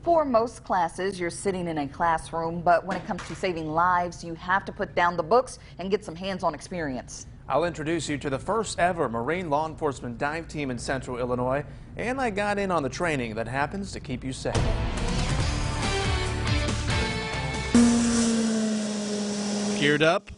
For most classes, you're sitting in a classroom, but when it comes to saving lives, you have to put down the books and get some hands-on experience. I'll introduce you to the first ever Marine law enforcement dive team in Central Illinois, and I got in on the training that happens to keep you safe. Geared up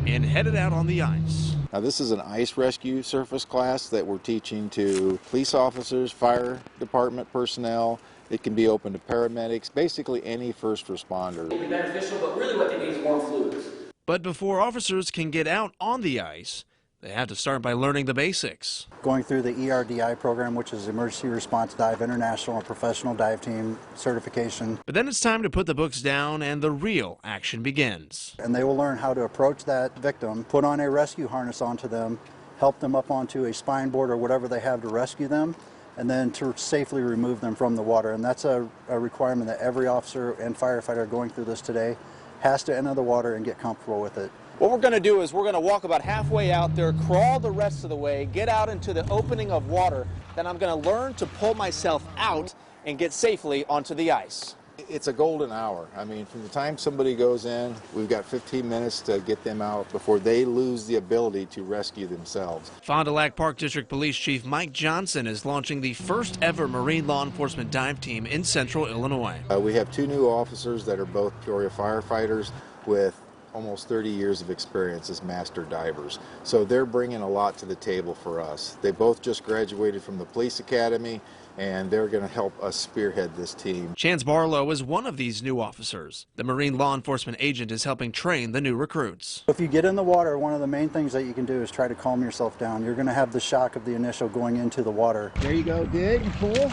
and headed out on the ice. Now this is an ice rescue surface class that we're teaching to police officers, fire department personnel. It can be open to paramedics, basically any first responder. It can be beneficial, but really what they need is warm fluids. But before officers can get out on the ice, they have to start by learning the basics. Going through the ERDI program, which is Emergency Response Dive International and Professional Dive Team certification. But then it's time to put the books down and the real action begins. And they will learn how to approach that victim, put on a rescue harness onto them, help them up onto a spine board or whatever they have to rescue them, and then to safely remove them from the water. And that's a requirement that every officer and firefighter going through this today has to enter the water and get comfortable with it. What we're going to do is we're going to walk about halfway out there, crawl the rest of the way, get out into the opening of water. Then I'm going to learn to pull myself out and get safely onto the ice. It's a golden hour. I mean, from the time somebody goes in, we've got 15 minutes to get them out before they lose the ability to rescue themselves. Fond du Lac Park District Police Chief Mike Johnson is launching the first ever Marine law enforcement dive team in Central Illinois. We have two new officers that are both Peoria firefighters with almost 30 years of experience as master divers. So they're bringing a lot to the table for us. They both just graduated from the police academy, and they're going to help us spearhead this team. Chance Barlow is one of these new officers. The Marine law enforcement agent is helping train the new recruits. If you get in the water, one of the main things that you can do is try to calm yourself down. You're going to have the shock of the initial going into the water. There you go, dig and pull.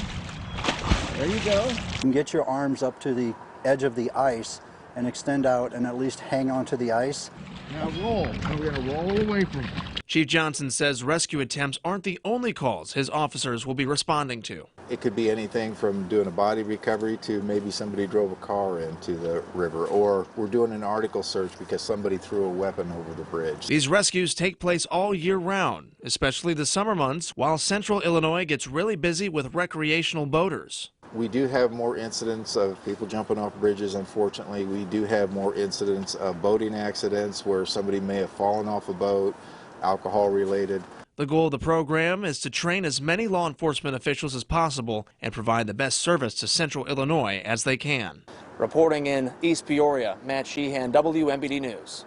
There you go. You can get your arms up to the edge of the ice and extend out and at least hang on to the ice. Now roll. Now we're going to roll away from it. Chief Johnson says rescue attempts aren't the only calls his officers will be responding to. It could be anything from doing a body recovery to maybe somebody drove a car into the river, or we're doing an article search because somebody threw a weapon over the bridge. These rescues take place all year round, especially the summer months, while Central Illinois gets really busy with recreational boaters. We do have more incidents of people jumping off bridges, unfortunately. We do have more incidents of boating accidents where somebody may have fallen off a boat, alcohol related. The goal of the program is to train as many law enforcement officials as possible and provide the best service to Central Illinois as they can. Reporting in East Peoria, Matt Sheehan, WMBD News.